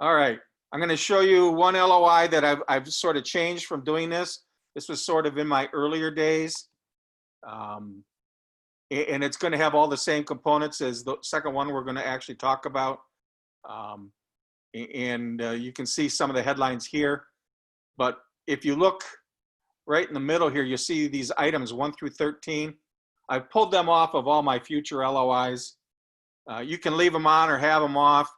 All right, I'm going to show you one LOI that I've sort of changed from doing this. This was sort of in my earlier days. Um, and it's going to have all the same components as the second one we're going to actually talk about. Um, and you can see some of the headlines here. But if you look right in the middle here, you see these items 1 through 13. I've pulled them off of all my future LOIs. You can leave them on or have them off.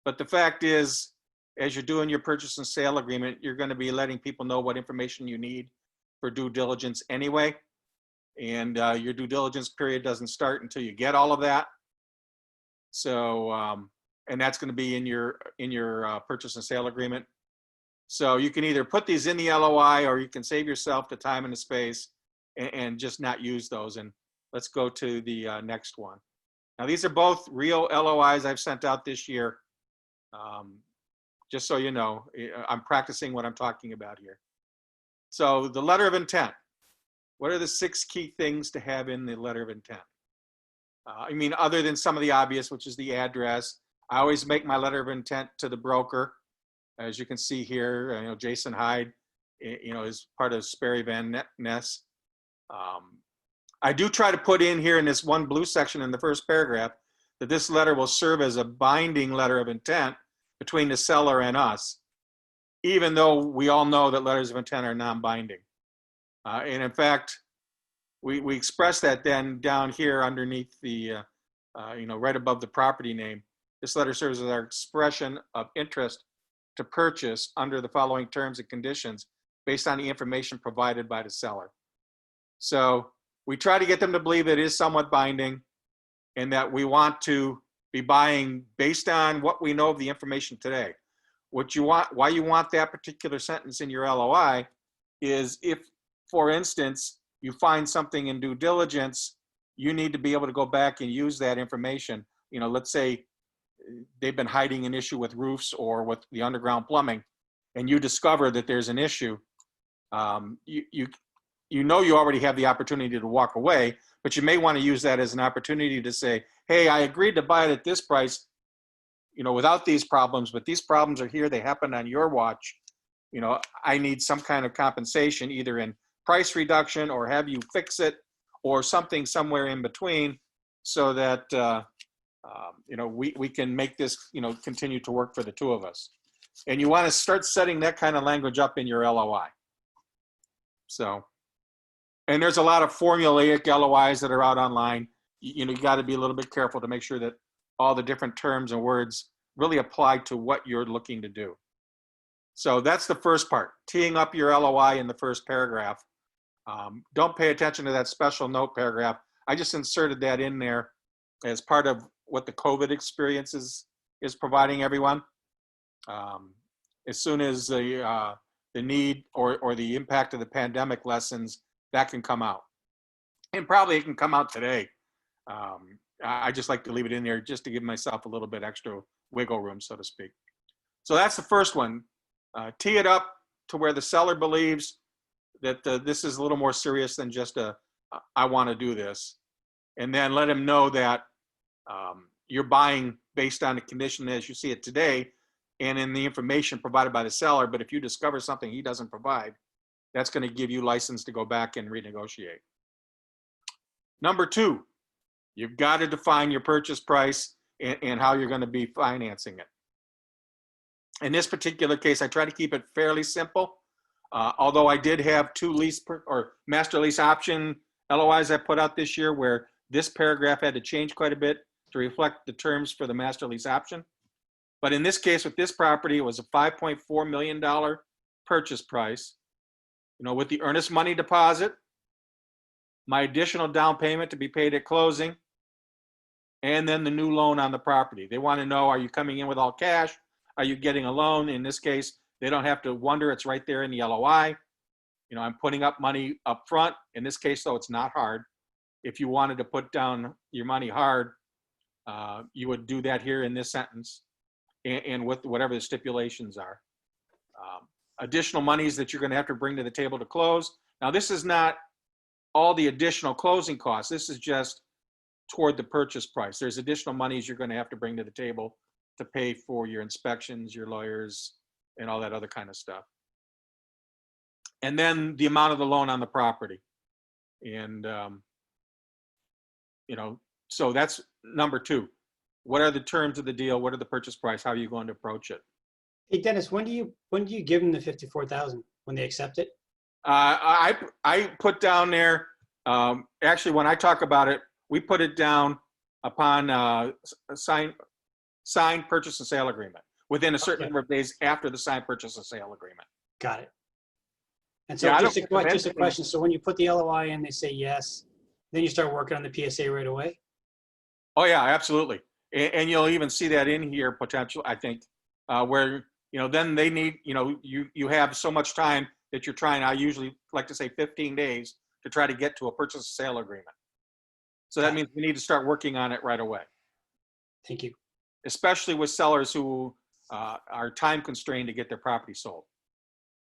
But the fact is, as you're doing your purchase and sale agreement, you're going to be letting people know what information you need for due diligence anyway. And your due diligence period doesn't start until you get all of that. So, and that's going to be in your purchase and sale agreement. So you can either put these in the LOI or you can save yourself the time and the space and just not use those. And let's go to the next one. Now, these are both real LOIs I've sent out this year. Just so you know, I'm practicing what I'm talking about here. So the letter of intent. What are the 6 key things to have in the letter of intent? I mean, other than some of the obvious, which is the address. I always make my letter of intent to the broker. As you can see here, Jason Hyde, is part of Sperry Van Ness. I do try to put in here in this one blue section in the first paragraph that this letter will serve as a binding letter of intent between the seller and us, even though we all know that letters of intent are non-binding. And in fact, we express that then down here underneath the, right above the property name. This letter serves as our expression of interest to purchase under the following terms and conditions based on the information provided by the seller. So we try to get them to believe it is somewhat binding and that we want to be buying based on what we know of the information today. What you want, why you want that particular sentence in your LOI is if, for instance, you find something in due diligence, you need to be able to go back and use that information. Let's say they've been hiding an issue with roofs or with the underground plumbing, and you discover that there's an issue. You already have the opportunity to walk away, but you may want to use that as an opportunity to say, hey, I agreed to buy it at this price, without these problems, but these problems are here. They happened on your watch. I need some kind of compensation, either in price reduction or have you fix it or something somewhere in between so that, we can make this, continue to work for the two of us. And you want to start setting that kind of language up in your LOI. So, and there's a lot of formulaic LOIs that are out online. You got to be a little bit careful to make sure that all the different terms and words really apply to what you're looking to do. So that's the first part, teeing up your LOI in the first paragraph. Don't pay attention to that special note paragraph. I just inserted that in there as part of what the COVID experience is providing everyone. As soon as the need or the impact of the pandemic lessens, that can come out. And probably it can come out today. I just like to leave it in there just to give myself a little bit extra wiggle room, so to speak. So that's the first one. Tee it up to where the seller believes that this is a little more serious than just I want to do this. And then let him know that you're buying based on the condition as you see it today and in the information provided by the seller. But if you discover something he doesn't provide, that's going to give you license to go back and renegotiate. Number 2, you've got to define your purchase price and how you're going to be financing it. In this particular case, I try to keep it fairly simple. Although I did have 2 lease or master lease option LOIs I put out this year where this paragraph had to change quite a bit to reflect the terms for the master lease option. But in this case, with this property, it was a $5.4 million purchase price, with the earnest money deposit, my additional down payment to be paid at closing, and then the new loan on the property. They want to know, are you coming in with all cash? Are you getting a loan? In this case, they don't have to wonder. It's right there in the LOI. I'm putting up money up front. In this case, though, it's not hard. If you wanted to put down your money hard, you would do that here in this sentence and with whatever the stipulations are. Additional monies that you're going to have to bring to the table to close. Now, this is not all the additional closing costs. This is just toward the purchase price. There's additional monies you're going to have to bring to the table to pay for your inspections, your lawyers, and all that other kind of stuff. And then the amount of the loan on the property. And, so that's number two. What are the terms of the deal? What are the purchase price? How are you going to approach it? Hey, Dennis, when do you give them the 54,000? When they accept it? I put down there, actually, when I talk about it, we put it down upon a signed purchase and sale agreement within a certain number of days after the signed purchase and sale agreement. Got it. And so just a question. So when you put the LOI in, they say yes, then you start working on the PSA right away? Oh, yeah, absolutely. And you'll even see that in here potential, I think, where, then they need, you have so much time that you're trying, I usually like to say 15 days to try to get to a purchase and sale agreement. So that means we need to start working on it right away. Thank you. Especially with sellers who are time constrained to get their property sold.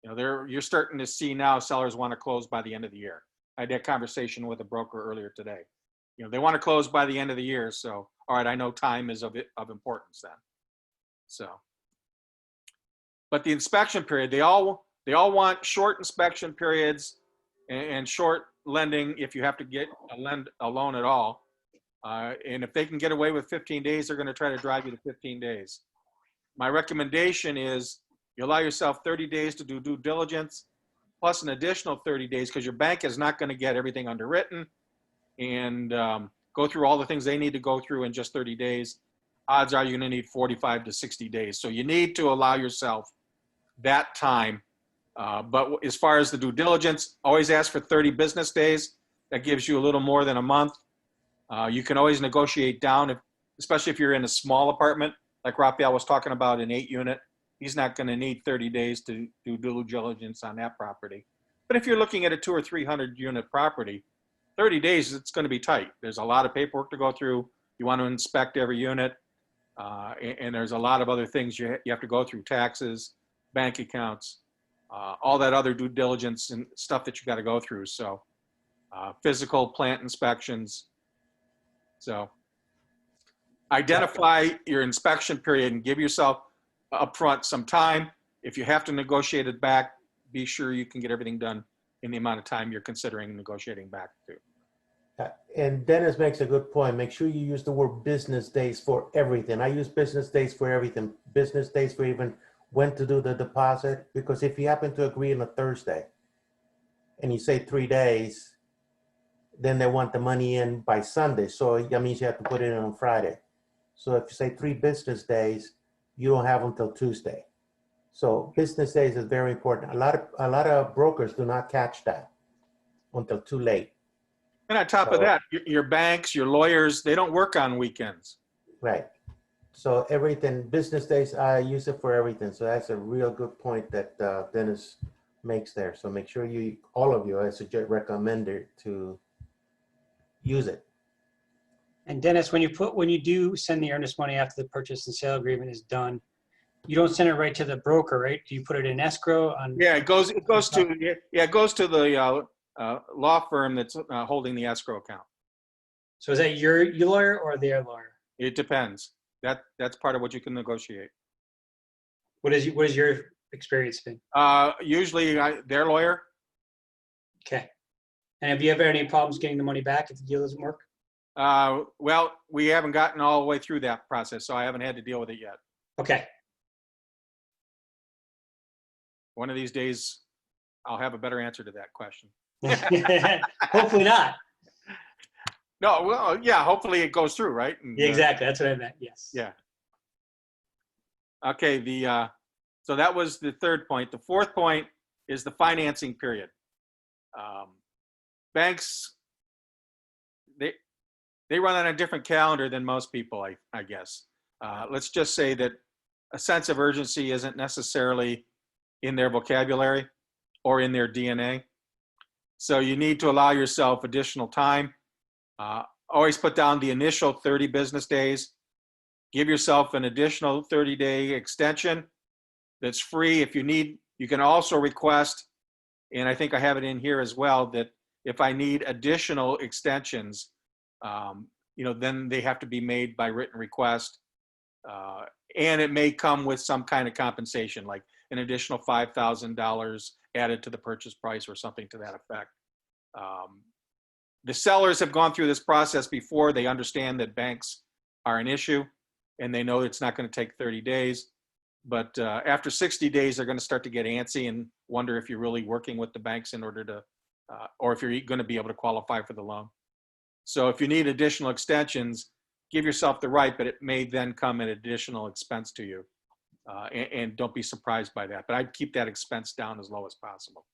You're starting to see now sellers want to close by the end of the year. I had that conversation with a broker earlier today. They want to close by the end of the year. So, all right, I know time is of importance then. So, but the inspection period, they all want short inspection periods and short lending if you have to get a loan at all. And if they can get away with 15 days, they're going to try to drive you to 15 days. My recommendation is you allow yourself 30 days to do due diligence, plus an additional 30 days, because your bank is not going to get everything underwritten and go through all the things they need to go through in just 30 days. Odds are you're going to need 45 to 60 days. So you need to allow yourself that time. But as far as the due diligence, always ask for 30 business days. That gives you a little more than a month. You can always negotiate down, especially if you're in a small apartment, like Raphael was talking about, an 8-unit. He's not going to need 30 days to do due diligence on that property. But if you're looking at a 200 or 300 unit property, 30 days, it's going to be tight. There's a lot of paperwork to go through. You want to inspect every unit. And there's a lot of other things you have to go through: taxes, bank accounts, all that other due diligence and stuff that you got to go through. So physical plant inspections. So identify your inspection period and give yourself upfront some time. If you have to negotiate it back, be sure you can get everything done in the amount of time you're considering negotiating back to. And Dennis makes a good point. Make sure you use the word business days for everything. I use business days for everything. Business days for even when to do the deposit. Because if you happen to agree on a Thursday and you say 3 days, then they want the money in by Sunday. So that means you have to put it in on Friday. So if you say 3 business days, you don't have until Tuesday. So business days is very important. A lot of brokers do not catch that until too late. And on top of that, your banks, your lawyers, they don't work on weekends. Right. So everything, business days, I use it for everything. So that's a real good point that Dennis makes there. So make sure all of you, I suggest, recommend it to use it. And Dennis, when you do send the earnest money after the purchase and sale agreement is done, you don't send it right to the broker, right? Do you put it in escrow? Yeah, it goes to the law firm that's holding the escrow account. So is that your lawyer or their lawyer? It depends. That's part of what you can negotiate. What is your experience been? Usually their lawyer. Okay. And have you ever had any problems getting the money back if the deal doesn't work? Well, we haven't gotten all the way through that process, so I haven't had to deal with it yet. Okay. One of these days, I'll have a better answer to that question. Hopefully not. No, well, yeah, hopefully it goes through, right? And, yeah, exactly. That's what I meant. Yes. Yeah. Okay. So that was the third point. The fourth point is the financing period. Banks, they run on a different calendar than most people, I guess. Let's just say that a sense of urgency isn't necessarily in their vocabulary or in their DNA. So you need to allow yourself additional time. Always put down the initial 30 business days. Give yourself an additional 30-day extension that's free. If you need, you can also request, and I think I have it in here as well, that if I need additional extensions, then they have to be made by written request. And it may come with some kind of compensation, like an additional $5,000 added to the purchase price or something to that effect. The sellers have gone through this process before. They understand that banks are an issue, and they know it's not going to take 30 days. But after 60 days, they're going to start to get antsy and wonder if you're really working with the banks in order to, or if you're going to be able to qualify for the loan. So if you need additional extensions, give yourself the right, but it may then come at additional expense to you. And don't be surprised by that. But I'd keep that expense down as low as possible.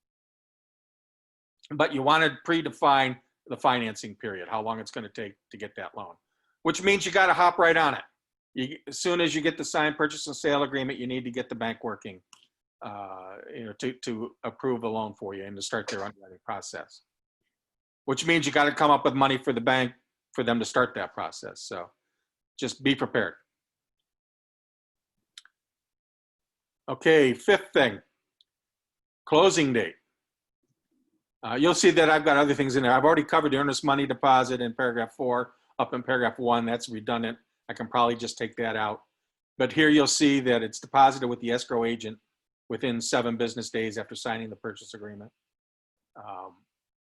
But you want to predefine the financing period, how long it's going to take to get that loan, which means you got to hop right on it. As soon as you get the signed purchase and sale agreement, you need to get the bank working, to approve a loan for you and to start their underwriting process, which means you got to come up with money for the bank for them to start that process. So just be prepared. Okay, fifth thing, closing date. You'll see that I've got other things in there. I've already covered the earnest money deposit in paragraph 4. Up in paragraph 1, that's redundant. I can probably just take that out. But here you'll see that it's deposited with the escrow agent within 7 business days after signing the purchase agreement.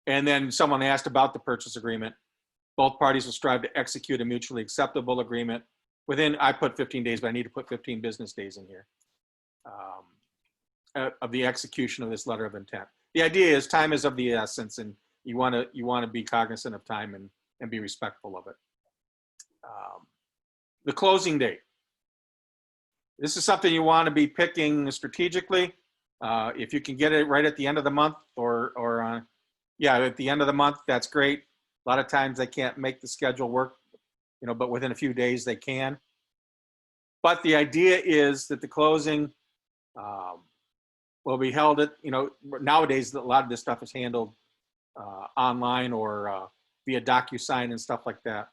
And then someone asked about the purchase agreement. Both parties will strive to execute a mutually acceptable agreement within, I put 15 days, but I need to put 15 business days in here, of the execution of this letter of intent. The idea is time is of the essence, and you want to be cognizant of time and be respectful of it. The closing date. This is something you want to be picking strategically. If you can get it right at the end of the month or at the end of the month, that's great. A lot of times they can't make the schedule work, but within a few days they can. But the idea is that the closing will be held at, nowadays a lot of this stuff is handled online or via DocuSign and stuff like that.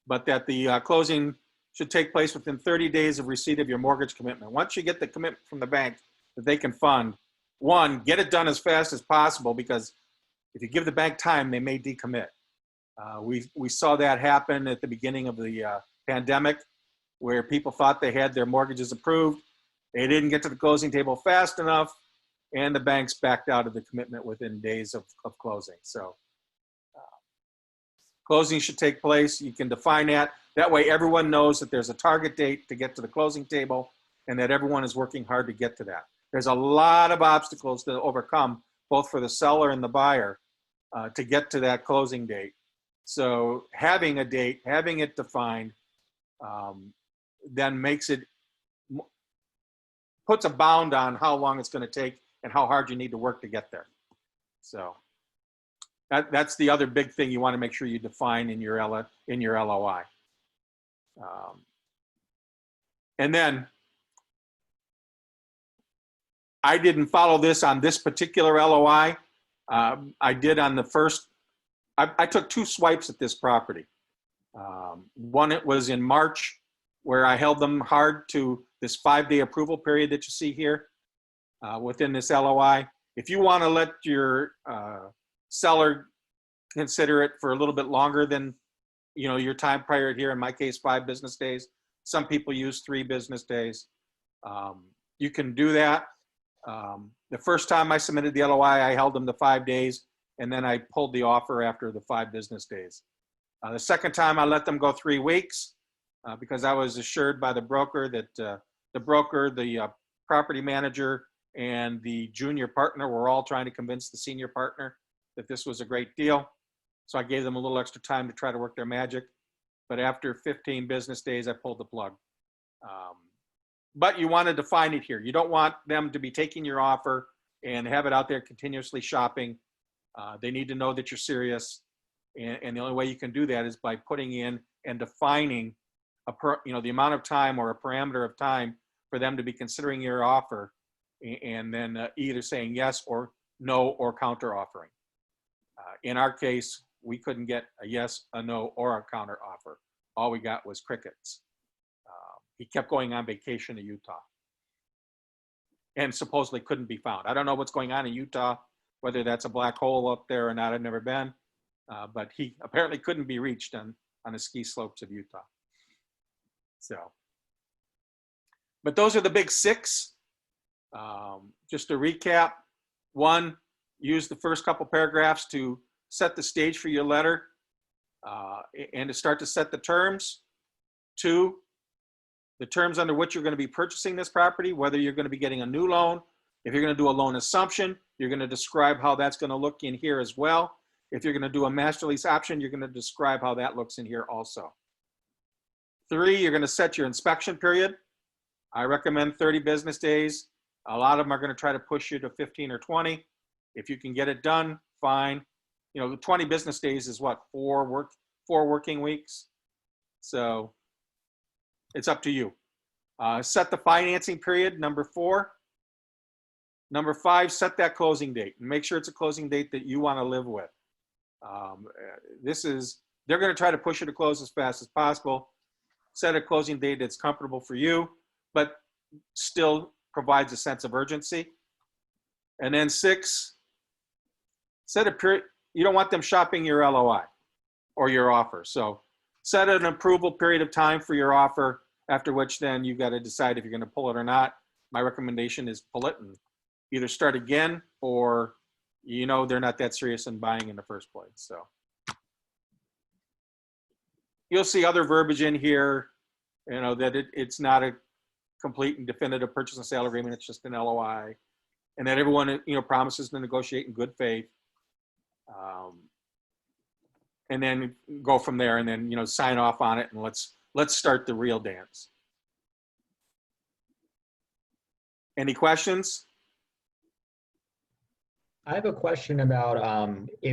But that the closing should take place within 30 days of receipt of your mortgage commitment. Once you get the commitment from the bank that they can fund, one, get it done as fast as possible, because if you give the bank time, they may decommit. We saw that happen at the beginning of the pandemic, where people thought they had their mortgages approved. They didn't get to the closing table fast enough, and the banks backed out of the commitment within days of closing. So closing should take place. You can define that. That way everyone knows that there's a target date to get to the closing table and that everyone is working hard to get to that. There's a lot of obstacles to overcome, both for the seller and the buyer, to get to that closing date. So having a date, having it defined, then puts a bound on how long it's going to take and how hard you need to work to get there. So that's the other big thing you want to make sure you define in your LOI. And then I didn't follow this on this particular LOI. I did on the first. I took 2 swipes at this property. One, it was in March, where I held them hard to this 5-day approval period that you see here within this LOI. If you want to let your seller consider it for a little bit longer than your time period here, in my case 5 business days. Some people use 3 business days. You can do that. The first time I submitted the LOI, I held them to 5 days, and then I pulled the offer after the 5 business days. The second time I let them go 3 weeks because I was assured by the broker that the property manager, and the junior partner were all trying to convince the senior partner that this was a great deal. So I gave them a little extra time to try to work their magic. But after 15 business days, I pulled the plug. But you want to define it here. You don't want them to be taking your offer and have it out there continuously shopping. They need to know that you're serious. And the only way you can do that is by putting in and defining the amount of time or a parameter of time for them to be considering your offer, and then either saying yes or no or counter offering. In our case, we couldn't get a yes, a no, or a counter offer. All we got was crickets. He kept going on vacation to Utah and supposedly couldn't be found. I don't know what's going on in Utah, whether that's a black hole up there or not. I've never been, but he apparently couldn't be reached on the ski slopes of Utah. So But those are the big six. Just to recap, one, use the first couple paragraphs to set the stage for your letter and to start to set the terms. Two, the terms under which you're going to be purchasing this property, whether you're going to be getting a new loan. If you're going to do a loan assumption, you're going to describe how that's going to look in here as well. If you're going to do a master lease option, you're going to describe how that looks in here also. Three, you're going to set your inspection period. I recommend 30 business days. A lot of them are going to try to push you to 15 or 20. If you can get it done, fine. You know, 20 business days is what, four working weeks? So it's up to you. Set the financing period, number 4. Number 5, set that closing date and make sure it's a closing date that you want to live with. They're going to try to push you to close as fast as possible. Set a closing date that's comfortable for you, but still provides a sense of urgency. And then 6, set a period. You don't want them shopping your LOI or your offer. So set an approval period of time for your offer, after which then you've got to decide if you're going to pull it or not. My recommendation is pull it and either start again, or you know they're not that serious in buying in the first place. So you'll see other verbiage in here, you know, that it's not a complete and definitive purchase and sale agreement. It's just an LOI, and that everyone, you know, promises to negotiate in good faith. And then go from there, and then, you know, sign off on it, and let's start the real dance. Any questions? I have a question about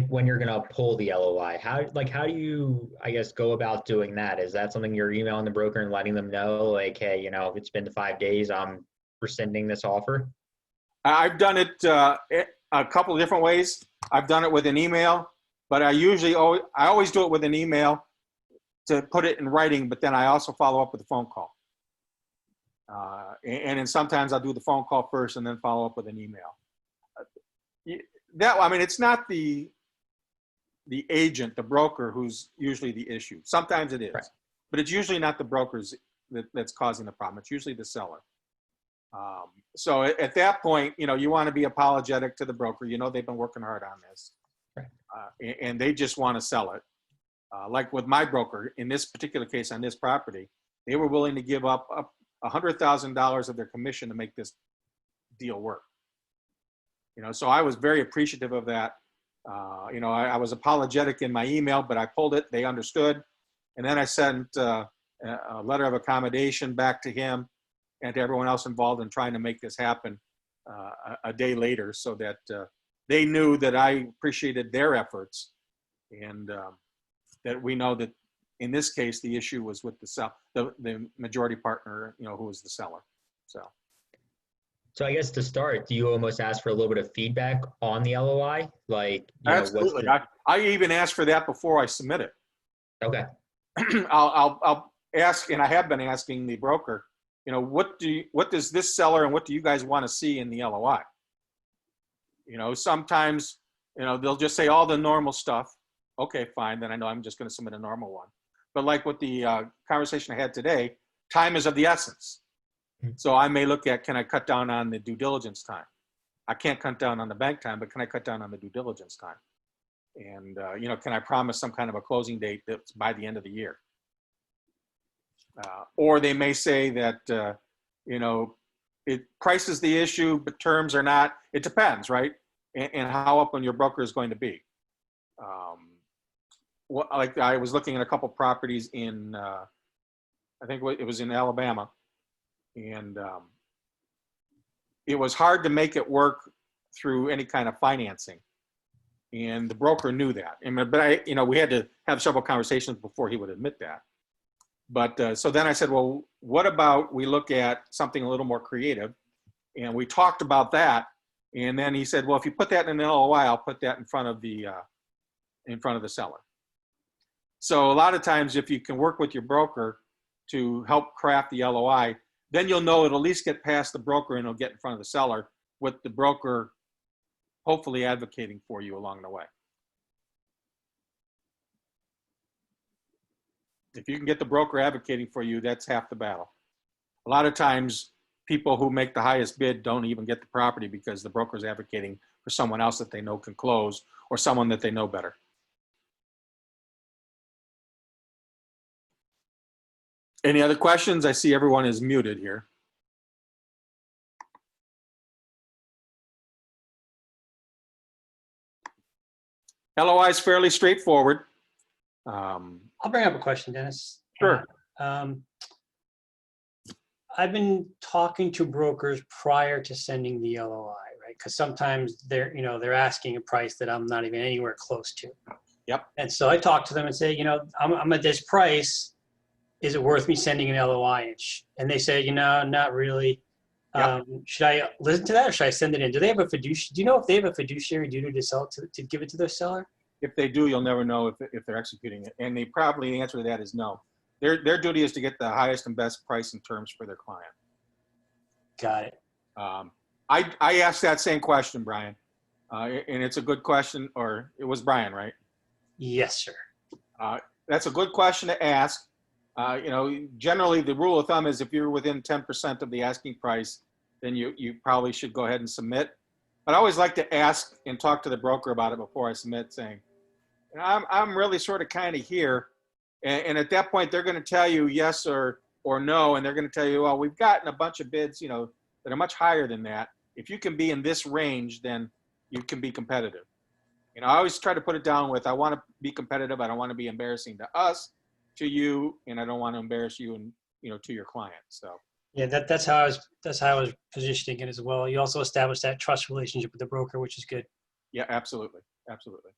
when you're gonna pull the LOI. How do you, I guess, go about doing that? Is that something you're emailing the broker and letting them know, like, hey, you know, it's been 5 days, I'm rescinding this offer? I've done it a couple of different ways. I've done it with an email, but I always do it with an email to put it in writing, but then I also follow up with a phone call. And then sometimes I'll do the phone call first and then follow up with an email. I mean, it's not the agent, the broker, who's usually the issue. Sometimes it is, right, but it's usually not the brokers that's causing the problem. It's usually the seller. So at that point, you know, you want to be apologetic to the broker. You know, they've been working hard on this, right, and they just want to sell it. Like with my broker, in this particular case on this property, they were willing to give up $100,000 of their commission to make this deal work. You know, so I was very appreciative of that. You know, I was apologetic in my email, but I pulled it. They understood. And then I sent a letter of accommodation back to him and to everyone else involved in trying to make this happen a day later, so that they knew that I appreciated their efforts, and that we know that in this case, the issue was with the majority partner, you know, who was the seller. So I guess to start, do you almost ask for a little bit of feedback on the LOI? Like, you absolutely. know, I even ask for that before I submit it. Okay. I'll ask, and I have been asking the broker, you know, what does this seller and what do you guys want to see in the LOI? You know, sometimes, you know, they'll just say all the normal stuff. Okay, fine. Then I know I'm just going to submit a normal one. But like with the conversation I had today, time is of the essence. So I may look at, can I cut down on the due diligence time? I can't cut down on the bank time, but can I cut down on the due diligence time? And, you know, can I promise some kind of a closing date that's by the end of the year? Or they may say that, you know, price is the issue, but terms are not. It depends, right? And how open your broker is going to be. Like I was looking at a couple properties in, I think it was in Alabama. And it was hard to make it work through any kind of financing, and the broker knew that. But you know, we had to have several conversations before he would admit that. But so then I said, well, what about we look at something a little more creative? And we talked about that, and then he said, well, if you put that in an LOI, I'll put that in front of the seller. So a lot of times, if you can work with your broker to help craft the LOI, then you'll know it'll at least get past the broker and it'll get in front of the seller, with the broker hopefully advocating for you along the way. If you can get the broker advocating for you, that's half the battle. A lot of times people who make the highest bid don't even get the property because the broker's advocating for someone else that they know can close or someone that they know better. Any other questions? I see everyone is muted here. LOI is fairly straightforward. I'll bring up a question, Dennis. Sure. I've been talking to brokers prior to sending the LOI, right? Because sometimes they're asking a price that I'm not even anywhere close to. Yep. And so I talk to them and say, I'm at this price. Is it worth me sending an LOI? And they say, not really. Yep. Should I listen to that or should I send it in? Do they have a fiduciary? Do you know if they have a fiduciary duty to sell to give it to their seller? If they do, you'll never know if they're executing it. And the answer to that is no. Their duty is to get the highest and best price and terms for their client. Got it. I asked that same question, Brian, and it's a good question. Or it was Brian, right? Yes, sir. That's a good question to ask. Generally the rule of thumb is if you're within 10% of the asking price, then you probably should go ahead and submit. But I always like to ask and talk to the broker about it before I submit, saying, I'm really sort of kind of here. And at that point, they're going to tell you yes or no. And they're going to tell you, well, we've gotten a bunch of bids, that are much higher than that. If you can be in this range, then you can be competitive. I always try to put it down with, I want to be competitive. I don't want to be embarrassing to us, to you, and I don't want to embarrass you and, to your client. So. Yeah, that's how I was positioning it as well. You also establish that trust relationship with the broker, which is good. Yeah, absolutely. Absolutely.